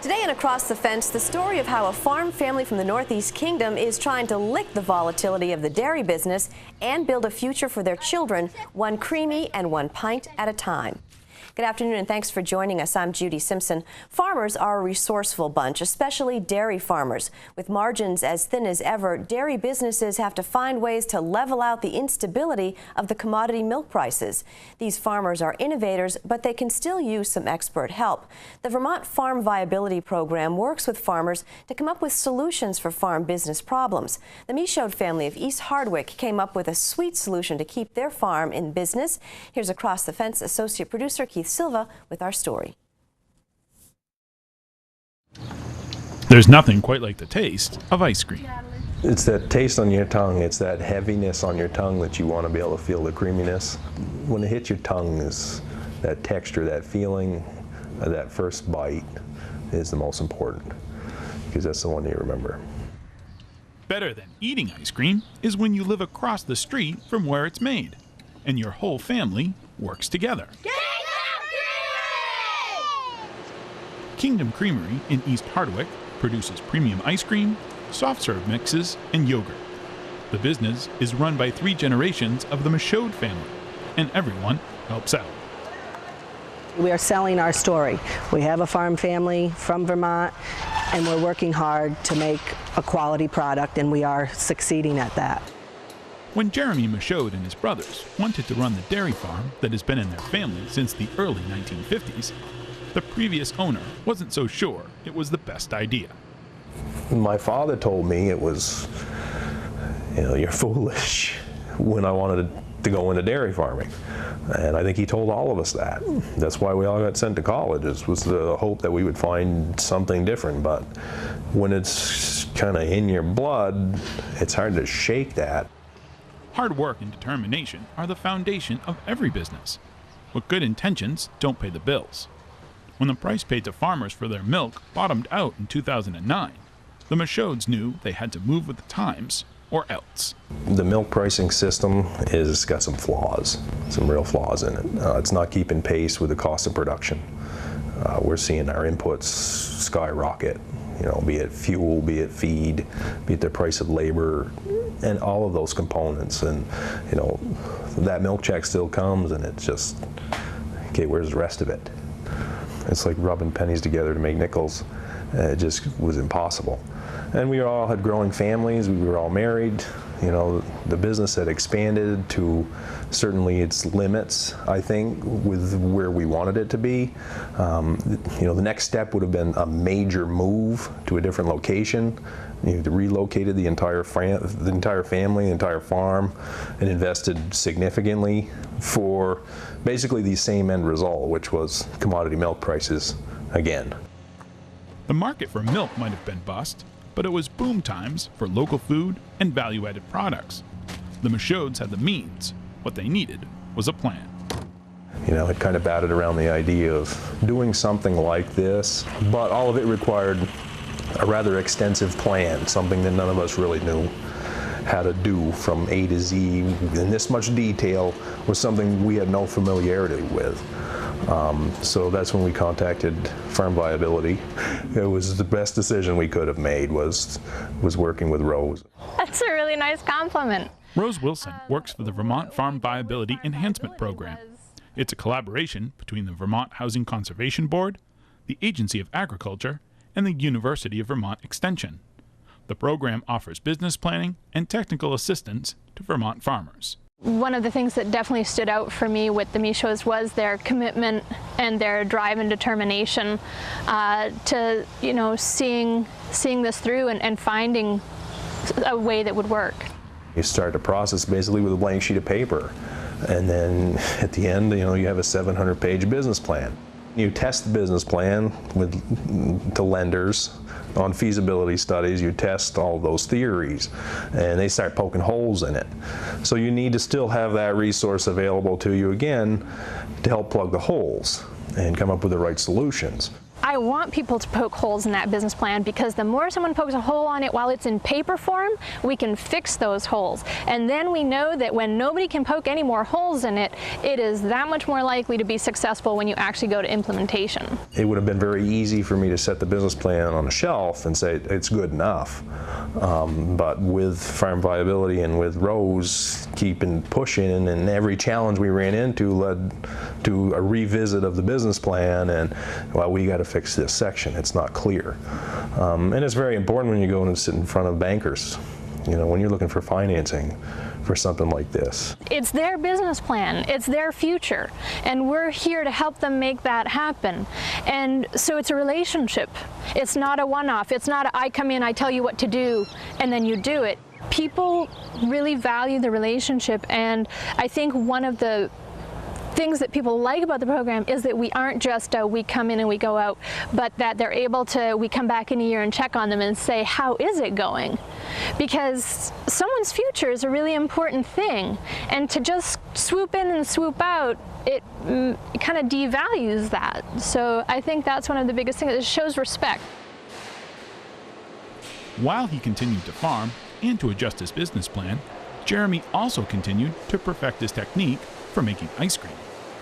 Today and Across the Fence, the story of how a farm family from the Northeast Kingdom is trying to lick the volatility of the dairy business and build a future for their children, one creamy and one pint at a time. Good afternoon and thanks for joining us. I'm Judy Simpson. Farmers are a resourceful bunch, especially dairy farmers. With margins as thin as ever, dairy businesses have to find ways to level out the instability of the commodity milk prices. These farmers are innovators, but they can still use some expert help. The Vermont Farm Viability Program works with farmers to come up with solutions for farm business problems. The Michaud family of East Hardwick came up with a sweet solution to keep their farm in business. Here's Across the Fence associate producer Keith Silva with our story. There's nothing quite like the taste of ice cream. It's that taste on your tongue, it's that heaviness on your tongue that you want to be able to feel the creaminess. When it hits your tongue, is that texture, that feeling, that first bite is the most important, because that's the one you remember. Better than eating ice cream is when you live across the street from where it's made, and your whole family works together. Kingdom Creamery in East Hardwick produces premium ice cream, soft serve mixes, and yogurt. The business is run by 3 generations of the Michaud family, and everyone helps out. We are selling our story. We have a farm family from Vermont, and we're working hard to make a quality product, and we are succeeding at that. When Jeremy Michaud and his brothers wanted to run the dairy farm that has been in their family since the early 1950s, the previous owner wasn't so sure it was the best idea. My father told me it was, you're foolish when I wanted to go into dairy farming. And I think he told all of us that. That's why we all got sent to college. It was the hope that we would find something different. But when it's kind of in your blood, it's hard to shake that. Hard work and determination are the foundation of every business, but good intentions don't pay the bills. When the price paid to farmers for their milk bottomed out in 2009, the Michauds knew they had to move with the times or else. The milk pricing system has got some flaws, some real flaws in it. It's not keeping pace with the cost of production. We're seeing our inputs skyrocket, be it fuel, be it feed, be it the price of labor, and all of those components. And, that milk check still comes and it's just, okay, where's the rest of it? It's like rubbing pennies together to make nickels. It just was impossible. And we all had growing families, we were all married. The business had expanded to certainly its limits, I think, with where we wanted it to be. The next step would have been a major move to a different location. You relocated the entire family, the entire farm, and invested significantly for basically the same end result, which was commodity milk prices again. The market for milk might have been bust, but it was boom times for local food and value-added products. The Michauds had the means. What they needed was a plan. It kind of batted around the idea of doing something like this, but all of it required a rather extensive plan, something that none of us really knew how to do from A to Z in this much detail was something we had no familiarity with. So that's when we contacted Farm Viability. It was the best decision we could have made was working with Rose. That's a really nice compliment. Rose Wilson works for the Vermont Farm Viability Enhancement Program. It's a collaboration between the Vermont Housing Conservation Board, the Agency of Agriculture, and the University of Vermont Extension. The program offers business planning and technical assistance to Vermont farmers. One of the things that definitely stood out for me with the Michauds was their commitment and their drive and determination to, seeing this through and finding a way that would work. You start a process basically with a blank sheet of paper, and then at the end, you have a 700-page business plan. You test the business plan to lenders on feasibility studies. You test all those theories, and they start poking holes in it. So you need to still have that resource available to you again to help plug the holes and come up with the right solutions. I I want people to poke holes in that business plan, because the more someone pokes a hole on it while it's in paper form, we can fix those holes. And then we know that when nobody can poke any more holes in it, it is that much more likely to be successful when you actually go to implementation. It would have been very easy for me to set the business plan on a shelf and say it's good enough. But with Farm Viability and with Rose keeping pushing, and every challenge we ran into led to a revisit of the business plan, and well, we got to fix this section, it's not clear. And it's very important when you go and sit in front of bankers, you know, when you're looking for financing for something like this. It's their business plan, it's their future, and we're here to help them make that happen. And so it's a relationship. It's not a one-off. It's not a, I come in, I tell you what to do, and then you do it. People really value the relationship, and I think one of the things that people like about the program is that we aren't just we come in and we go out, but that they're able to, we come back in a year and check on them and say, how is it going? Because someone's future is a really important thing, and to just swoop in and swoop out, it kind of devalues that. So I think that's one of the biggest things. It shows respect. While he continued to farm and to adjust his business plan, Jeremy also continued to perfect his technique for making ice cream.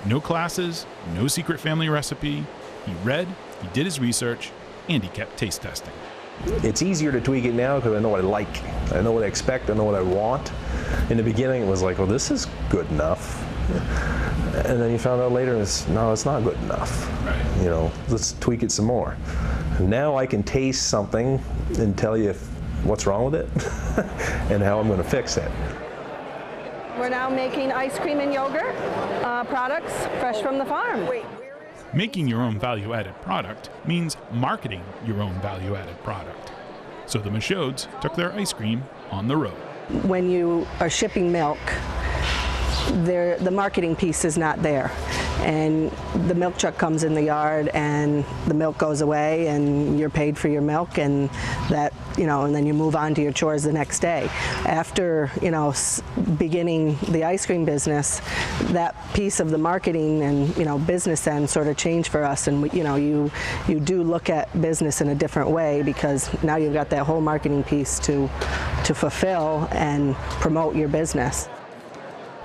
No classes, no secret family recipe. He read, he did his research, and he kept taste testing. It's easier to tweak it now because I know what I like. I know what I expect, I know what I want. In the beginning it was like, well, this is good enough. And then you found out later, no, it's not good enough. Right. You know, let's tweak it some more. Now I can taste something and tell you what's wrong with it and how I'm going to fix it. We're now making ice cream and yogurt products fresh from the farm. Making your own value-added product means marketing your own value-added product. So the Michauds took their ice cream on the road. When you are shipping milk, the marketing piece is not there. And the milk truck comes in the yard and the milk goes away and you're paid for your milk, and that, you know, and then you move on to your chores the next day. After, you know, beginning the ice cream business, that piece of the marketing and, you know, business end sort of changed for us, and you know, you do look at business in a different way, because now you've got that whole marketing piece to fulfill and promote your business.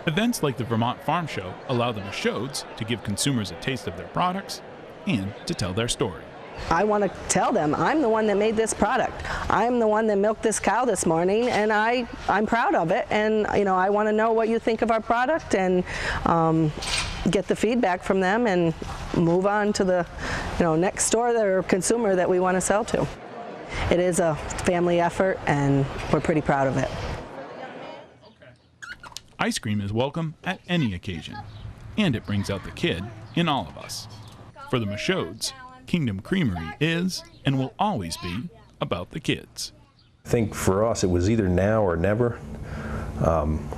Events like the Vermont Farm Show allow the Michauds to give consumers a taste of their products and to tell their story. I want to tell them I'm the one that made this product. I'm the one that milked this cow this morning, and I'm proud of it. And you know, I want to know what you think of our product, and get the feedback from them, and move on to the, you know, next store or consumer that we want to sell to. It is a family effort, and we're pretty proud of it. Ice cream is welcome at any occasion, and it brings out the kid in all of us. For the Michauds, Kingdom Creamery is and will always be about the kids. I think for us it was either now or never.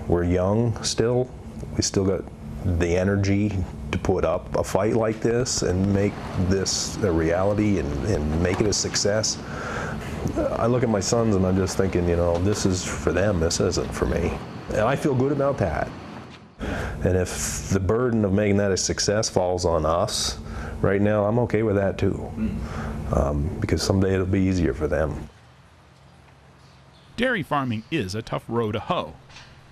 We're young still. We still got the energy to put up a fight like this and make this a reality and make it a success. I look at my sons and I'm just thinking, you know, this is for them, this isn't for me. And I feel good about that. And if the burden of making that a success falls on us, right now I'm okay with that too. Because someday it'll be easier for them. Dairy farming is a tough row to hoe,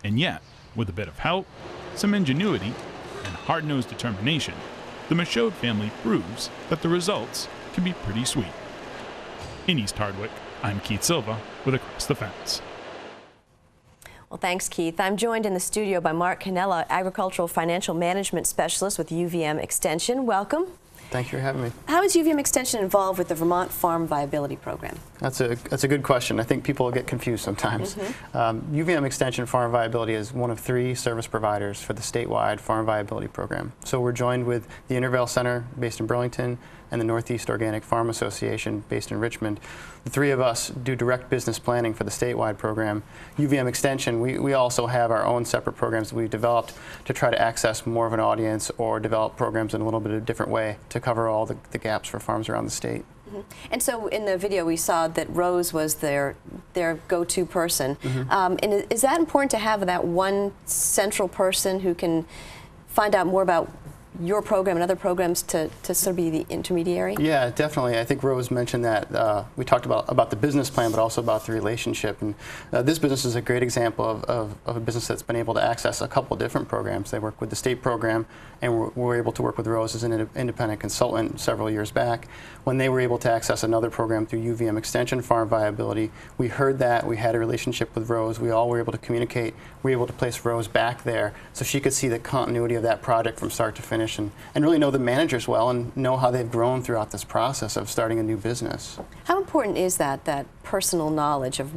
and yet, with a bit of help, some ingenuity, and hard-nosed determination, the Michaud family proves that the results can be pretty sweet. In East Hardwick, I'm Keith Silva with Across the Fence. Well, thanks, Keith. I'm joined in the studio by Mark Canella, Agricultural Financial Management Specialist with UVM Extension. Welcome. Thank you for having me. How is UVM Extension involved with the Vermont Farm Viability Program? That's a good question. I think people get confused sometimes. UVM Extension Farm Viability is one of 3 service providers for the statewide Farm Viability Program. So we're joined with the Intervale Center based in Burlington and the Northeast Organic Farm Association based in Richmond. The 3 of us do direct business planning for the statewide program. UVM Extension, we also have our own separate programs that we've developed to try to access more of an audience or develop programs in a little bit of a different way to cover all the gaps for farms around the state. And so in the video we saw that Rose was their go-to person. And is that important to have that one central person who can find out more about your program and other programs to sort of be the intermediary? Yeah, definitely. I think Rose mentioned that. We talked about the business plan, but also about the relationship. And this business is a great example of a business that's been able to access a couple of different programs. They work with the state program, and we're able to work with Rose as an independent consultant several years back. When they were able to access another program through UVM Extension Farm Viability, we heard that. We had a relationship with Rose. We all were able to communicate. We were able to place Rose back there so she could see the continuity of that project from start to finish, and really know the managers well and know how they've grown throughout this process of starting a new business. How important is that personal knowledge of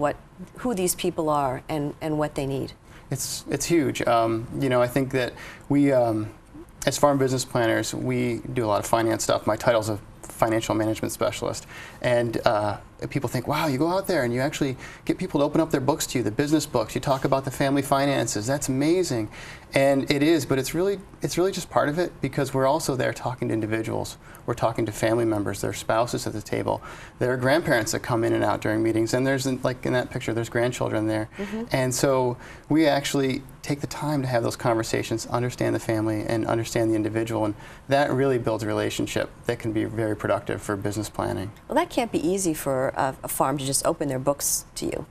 who these people are and what they need? It's huge. You know, I think that we, as farm business planners, we do a lot of finance stuff. My title's a financial management specialist, and people think, wow, you go out there and you actually get people to open up their books to you, the business books. You talk about the family finances. That's amazing, and it is. But it's really just part of it, because we're also there talking to individuals. We're talking to family members, their spouses at the table. There are grandparents that come in and out during meetings, and there's, like in that picture, there's grandchildren there. And so we actually take the time to have those conversations, understand the family and understand the individual, and that really builds a relationship that can be very productive for business planning. Well, that can't be easy for a farm to just open their books to you.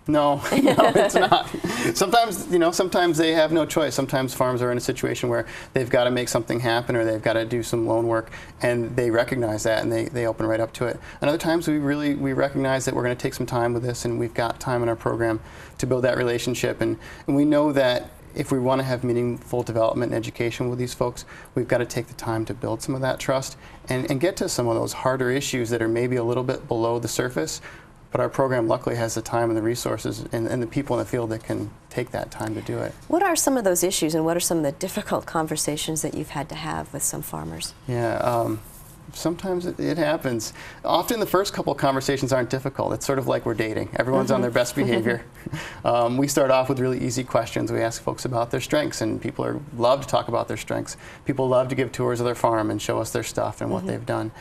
No, no, it's not. Sometimes, you know, sometimes they have no choice. Sometimes farms are in a situation where they've got to make something happen, or they've got to do some loan work, and they recognize that, and they open right up to it. And other times we recognize that we're going to take some time with this, and we've got time in our program to build that relationship. And we know that if we want to have meaningful development and education with these folks, we've got to take the time to build some of that trust and get to some of those harder issues that are maybe a little bit below the surface. But our program luckily has the time and the resources and the people in the field that can take that time to do it. What are some of those issues, and what are some of the difficult conversations that you've had to have with some farmers? Yeah, sometimes it happens. Often the first couple of conversations aren't difficult. It's sort of like we're dating. Everyone's on their best behavior. We start off with really easy questions. We ask folks about their strengths, and people love to talk about their strengths. People love to give tours of their farm and show us their stuff and what they've done.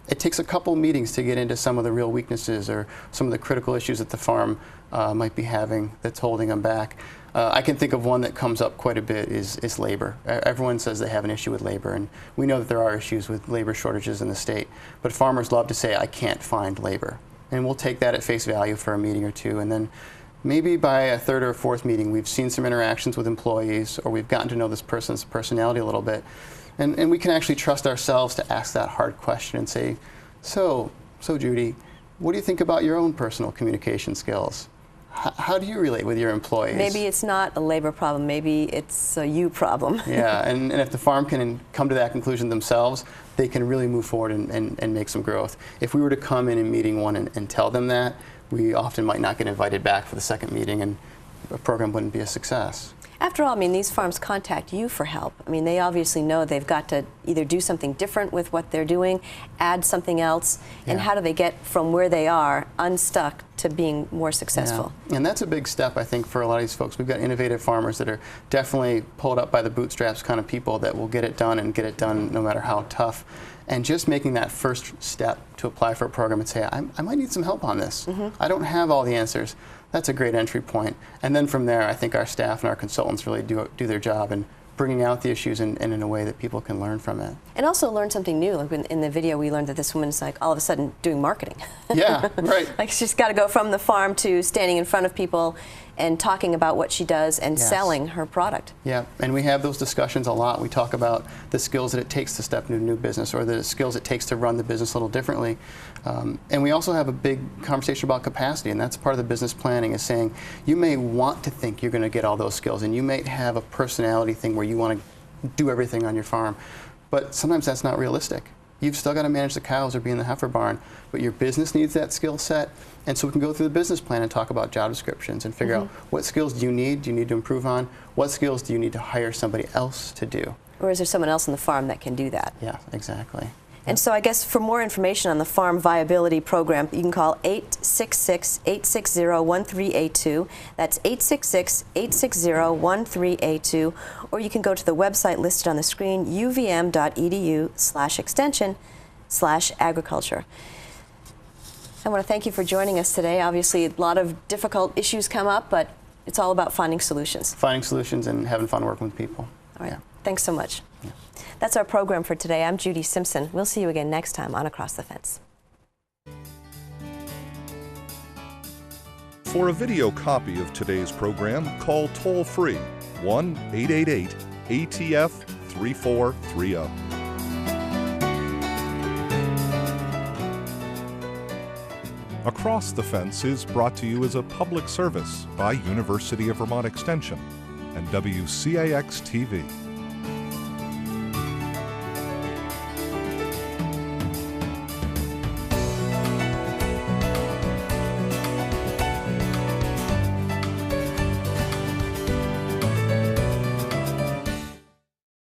It takes a couple meetings to get into some of the real weaknesses or some of the critical issues that the farm might be having that's holding them back. I can think of one that comes up quite a bit is labor. Everyone says they have an issue with labor, and we know that there are issues with labor shortages in the state, but farmers love to say, I can't find labor. And we'll take that at face value for a meeting or two, and then maybe by a third or fourth meeting we've seen some interactions with employees, or we've gotten to know this person's personality a little bit, and we can actually trust ourselves to ask that hard question and say, so Judy, what do you think about your own personal communication skills? How do you relate with your employees? Maybe it's not a labor problem, maybe it's a you problem. Yeah, and if the farm can come to that conclusion themselves, they can really move forward and make some growth. If we were to come in meeting one and tell them that, we often might not get invited back for the second meeting, and a program wouldn't be a success. After all, I mean, these farms contact you for help. I mean, they obviously know they've got to either do something different with what they're doing, add something else, and how do they get from where they are unstuck to being more successful? Yeah. And that's a big step, I think, for a lot of these folks. We've got innovative farmers that are definitely pulled up by the bootstraps kind of people that will get it done and get it done no matter how tough. And just making that first step to apply for a program and say, I might need some help on this. I don't have all the answers. That's a great entry point. And then from there, I think our staff and our consultants really do their job in bringing out the issues and in a way that people can learn from it. And also learn something new. Like in the video, we learned that this woman's like all of a sudden doing marketing. Yeah, right. Like she's got to go from the farm to standing in front of people and talking about what she does and selling her product. Yeah, and we have those discussions a lot. We talk about the skills that it takes to step into a new business, or the skills it takes to run the business a little differently. And we also have a big conversation about capacity, and that's part of the business planning, is saying you may want to think you're going to get all those skills, and you may have a personality thing where you want to do everything on your farm, but sometimes that's not realistic. You've still got to manage the cows or be in the heifer barn, but your business needs that skill set. And so we can go through the business plan and talk about job descriptions and figure out what skills do you need to improve on, what skills do you need to hire somebody else to do. Or is there someone else on the farm that can do that? Yeah, exactly. And so I guess for more information on the Farm Viability Program, you can call 866-860-1382. That's 866-860-1382. Or you can go to the website listed on the screen, uvm.edu/extension/agriculture. I want to thank you for joining us today. Obviously, a lot of difficult issues come up, but it's all about finding solutions. Finding solutions and having fun working with people. All right. Thanks so much. That's our program for today. I'm Judy Simpson. We'll see you again next time on Across the Fence. For a video copy of today's program, call toll-free 1-888-ATF-3430. Across the Fence is brought to you as a public service by University of Vermont Extension and WCAX-TV.